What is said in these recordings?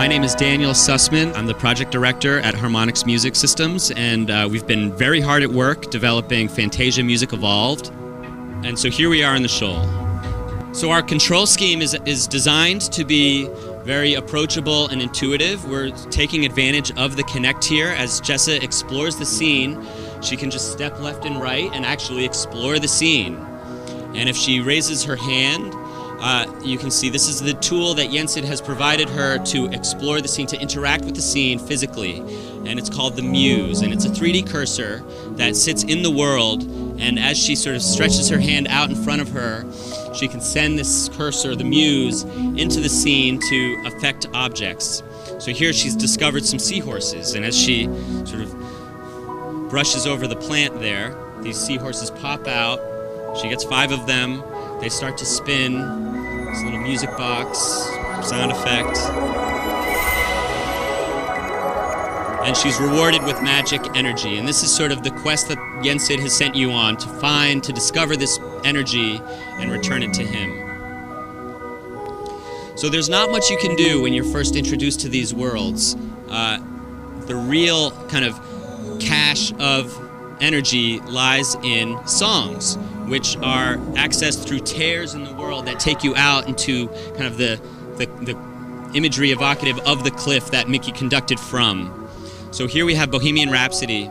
My name is Daniel Sussman. I'm the project director at Harmonix Music Systems, and we've been very hard at work developing Fantasia Music Evolved. And so here we are in the shoal. So our control scheme is designed to be very approachable and intuitive. We're taking advantage of the connect here. As Jessa explores the scene, she can just step left and right and actually explore the scene. And if she raises her hand, you can see this is the tool that Jensen has provided her to explore the scene, to interact with the scene physically. And it's called the Muse, and it's a 3D cursor that sits in the world, and as she sort of stretches her hand out in front of her, she can send this cursor, the Muse, into the scene to affect objects. So here she's discovered some seahorses, and as she sort of brushes over the plant there, these seahorses pop out. She gets 5 of them. They start to spin. This little music box, sound effect. And she's rewarded with magic energy. And this is sort of the quest that Jensen has sent you on, to discover this energy and return it to him. So there's not much you can do when you're first introduced to these worlds. The real kind of cache of energy lies in songs, which are accessed through tears in the world that take you out into kind of the imagery evocative of the cliff that Mickey conducted from. So here we have Bohemian Rhapsody,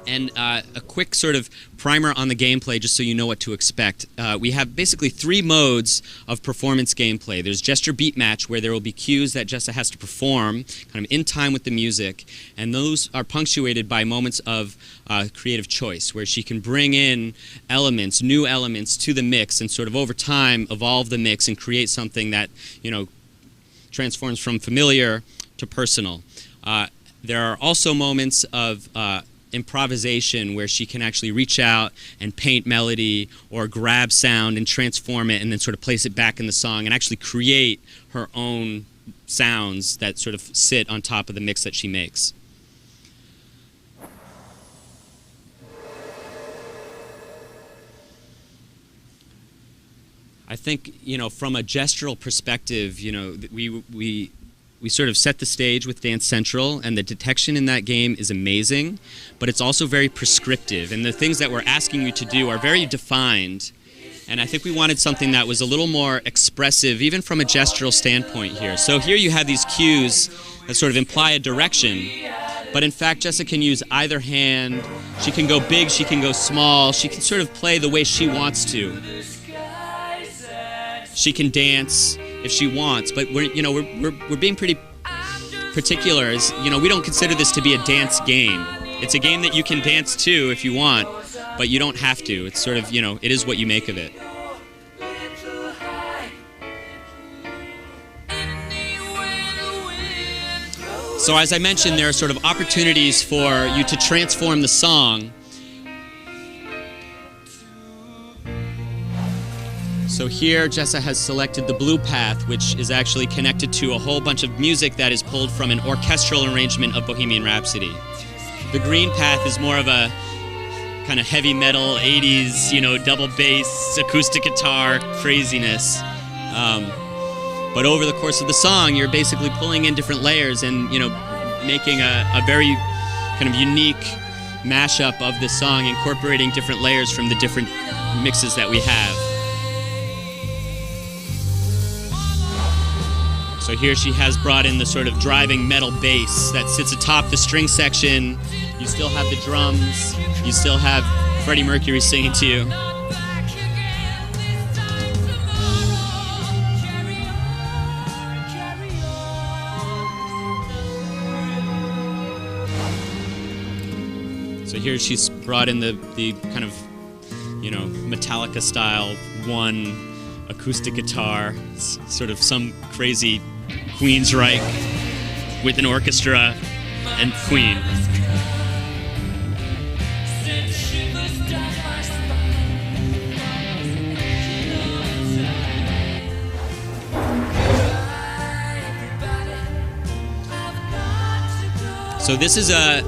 and a quick sort of primer on the gameplay just so you know what to expect. We have basically 3 modes of performance gameplay. There's gesture beat match, where there will be cues that Jessa has to perform kind of in time with the music, and those are punctuated by moments of creative choice, where she can bring in elements, new elements to the mix, and sort of over time evolve the mix and create something that, you know, transforms from familiar to personal. There are also moments of improvisation where she can actually reach out and paint melody or grab sound and transform it and then sort of place it back in the song and actually create her own sounds that sort of sit on top of the mix that she makes. I think, you know, from a gestural perspective, you know, we sort of set the stage with Dance Central, and the detection in that game is amazing, but it's also very prescriptive, and the things that we're asking you to do are very defined, and I think we wanted something that was a little more expressive, even from a gestural standpoint here. So here you have these cues that sort of imply a direction, but in fact Jessa can use either hand. She can go big, she can go small, she can sort of play the way she wants to. She can dance if she wants, but we're being pretty particular. As you know, we don't consider this to be a dance game. It's a game that you can dance to if you want, but you don't have to. It's sort of, you know, it is what you make of it. So as I mentioned, there are sort of opportunities for you to transform the song. So here, Jessa has selected the blue path, which is actually connected to a whole bunch of music that is pulled from an orchestral arrangement of Bohemian Rhapsody. The green path is more of a kind of heavy metal, 80s, you know, double bass, acoustic guitar craziness. But over the course of the song, you're basically pulling in different layers and, you know, making a very kind of unique mashup of the song, incorporating different layers from the different mixes that we have. So here she has brought in the sort of driving metal bass that sits atop the string section. You still have the drums. You still have Freddie Mercury singing to you. So here she's brought in the kind of, you know, Metallica style one acoustic guitar. It's sort of some crazy Queensryche with an orchestra and Queen. So this is a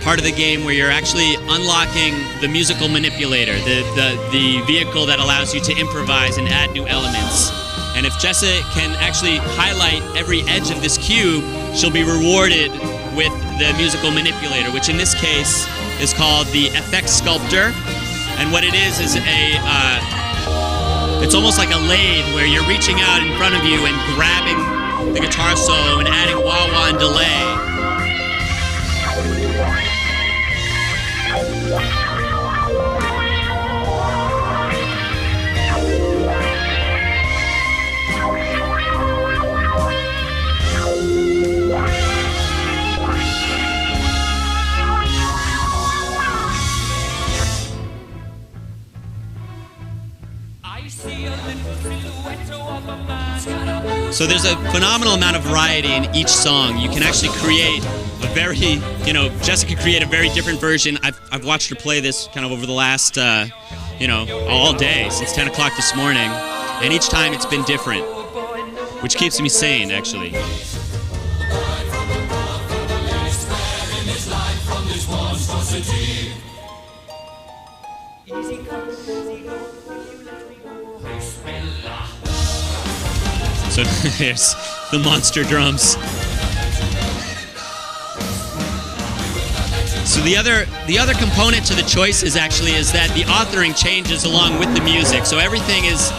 part of the game where you're actually unlocking the musical manipulator, the vehicle that allows you to improvise and add new elements. And if Jessa can actually highlight every edge of this cube, she'll be rewarded with the musical manipulator, which in this case is called the FX Sculptor. And what it is it's almost like a lathe where you're reaching out in front of you and grabbing the guitar solo and adding wah-wah and delay. So there's a phenomenal amount of variety in each song. You can actually create a very, Jessa can create a very different version. I've watched her play this kind of over the last, all day, since 10 o'clock this morning. And each time it's been different, which keeps me sane, actually. So there's the monster drums. So the other component to the choices actually is that the authoring changes along with the music. So everything is,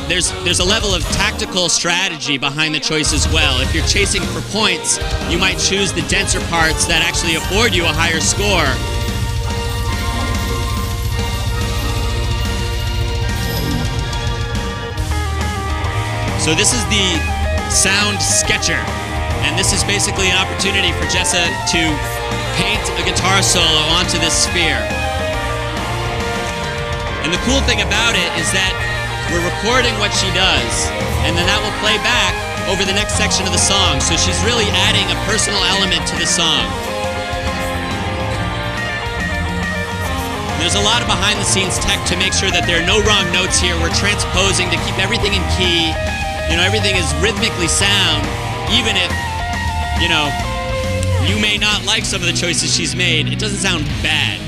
there's a level of tactical strategy behind the choice as well. If you're chasing for points, you might choose the denser parts that actually afford you a higher score. So this is the Sound Sketcher, and this is basically an opportunity for Jessa to paint a guitar solo onto this sphere. And the cool thing about it is that we're recording what she does, and then that will play back over the next section of the song. So she's really adding a personal element to the song. There's a lot of behind-the-scenes tech to make sure that there are no wrong notes here. We're transposing to keep everything in key. Everything is rhythmically sound, even if, you may not like some of the choices she's made. It doesn't sound bad.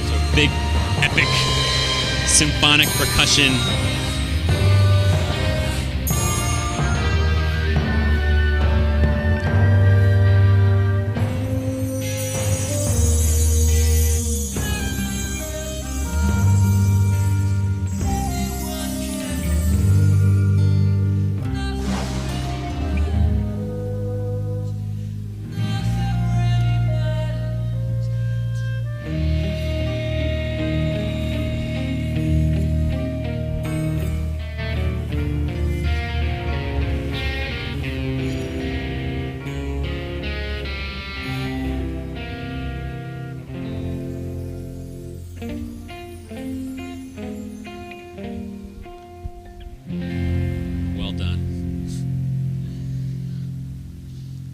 So big, epic, symphonic percussion.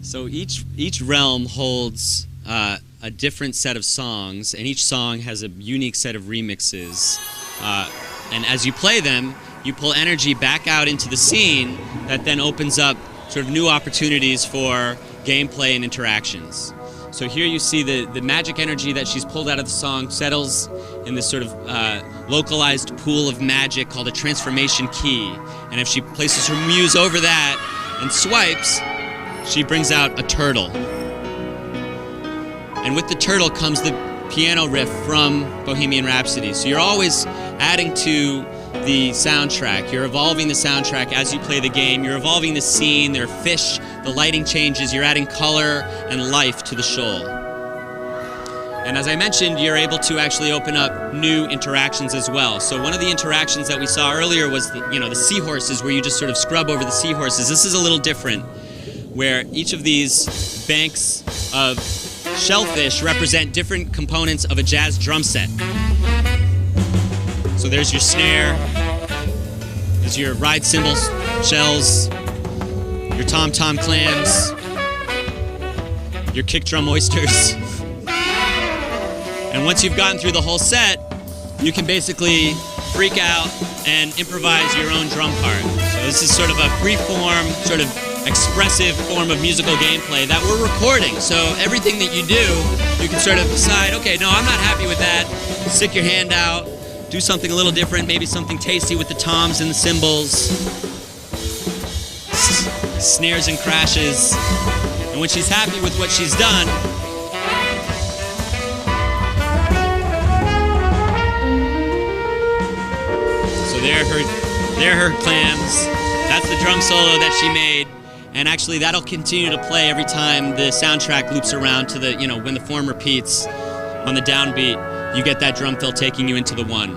So each realm holds a different set of songs, and each song has a unique set of remixes. And as you play them, you pull energy back out into the scene that then opens up sort of new opportunities for gameplay and interactions. So here you see the magic energy that she's pulled out of the song settles in this sort of localized pool of magic called a transformation key. And if she places her muse over that and swipes, she brings out a turtle. And with the turtle comes the piano riff from Bohemian Rhapsody. So you're always adding to the soundtrack. You're evolving the soundtrack as you play the game. You're evolving the scene. There are fish. The lighting changes. You're adding color and life to the shoal. And as I mentioned, you're able to actually open up new interactions as well. So one of the interactions that we saw earlier was the seahorses, where you just sort of scrub over the seahorses. This is a little different, where each of these banks of shellfish represent different components of a jazz drum set. So there's your snare, there's your ride cymbal shells, your tom-tom clams, your kick drum oysters. And once you've gotten through the whole set, you can basically freak out and improvise your own drum part. So this is sort of a free-form, sort of expressive form of musical gameplay that we're recording. So everything that you do, you can sort of decide, okay, no, I'm not happy with that. Stick your hand out, do something a little different, maybe something tasty with the toms and the cymbals, snares and crashes. And when she's happy with what she's done, so there are her clams. That's the drum solo that she made. And actually that'll continue to play every time the soundtrack loops around to the, when the form repeats on the downbeat, you get that drum fill taking you into the one.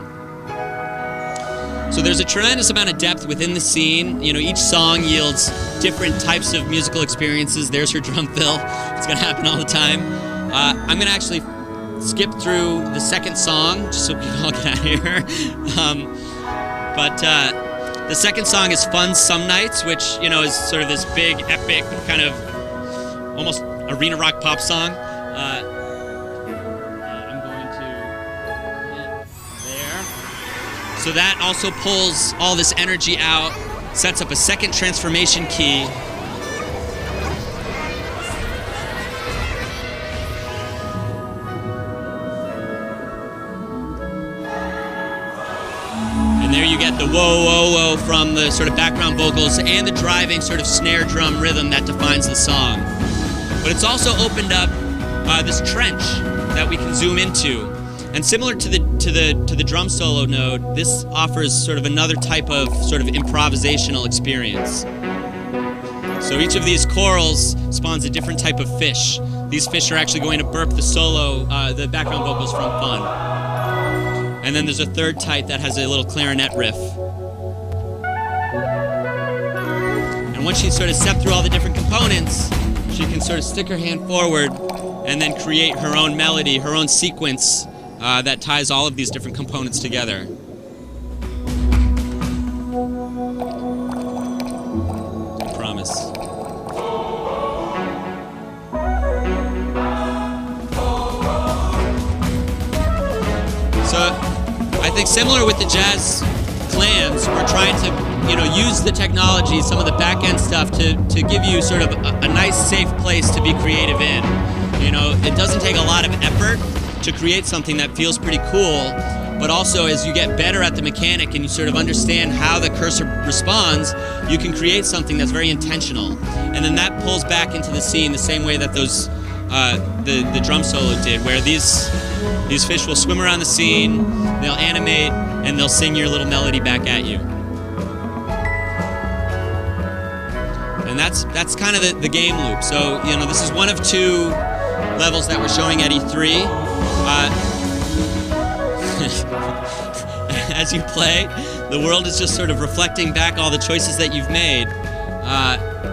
So there's a tremendous amount of depth within the scene. Each song yields different types of musical experiences. There's her drum fill. It's gonna happen all the time. I'm gonna actually skip through the second song, just so we can all get out of here. The second song is Fun Some Nights, which, is sort of this big, epic, kind of almost arena rock pop song. I'm going to hit there. So that also pulls all this energy out, sets up a second transformation key. And there you get the whoa, whoa, whoa from the sort of background vocals and the driving sort of snare drum rhythm that defines the song. But it's also opened up this trench that we can zoom into. And similar to the drum solo node, this offers sort of another type of sort of improvisational experience. So each of these chorals spawns a different type of fish. These fish are actually going to burp the solo, the background vocals from Fun. And then there's a third type that has a little clarinet riff. And once she's sort of stepped through all the different components, she can sort of stick her hand forward and then create her own melody, her own sequence that ties all of these different components together. I promise. So I think similar with the jazz clams, we're trying to, use the technology, some of the back-end stuff to give you sort of a nice, safe place to be creative in. It doesn't take a lot of effort to create something that feels pretty cool, but also as you get better at the mechanic and you sort of understand how the cursor responds, you can create something that's very intentional. And then that pulls back into the scene the same way that those the drum solo did, where these fish will swim around the scene, they'll animate, and they'll sing your little melody back at you. And that's kind of the game loop. So, this is one of two levels that we're showing at E3. As you play, the world is just sort of reflecting back all the choices that you've made.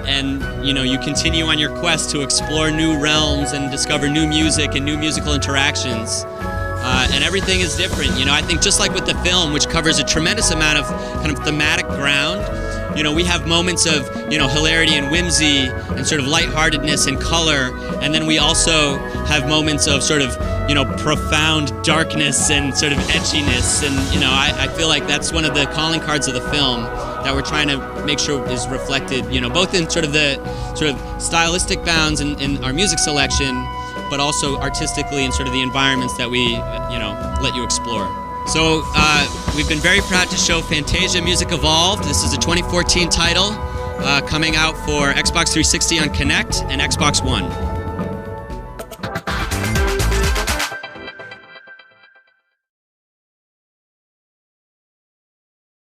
And you continue on your quest to explore new realms and discover new music and new musical interactions. And everything is different. I think just like with the film, which covers a tremendous amount of kind of thematic ground, we have moments of, hilarity and whimsy and sort of lightheartedness and color. And then we also have moments of sort of, profound darkness and sort of edginess. And, I feel like that's one of the calling cards of the film that we're trying to make sure is reflected, both in sort of the stylistic bounds in our music selection, but also artistically in sort of the environments that we, let you explore. So we've been very proud to show Fantasia Music Evolved. This is a 2014 title coming out for Xbox 360 on Kinect and Xbox One.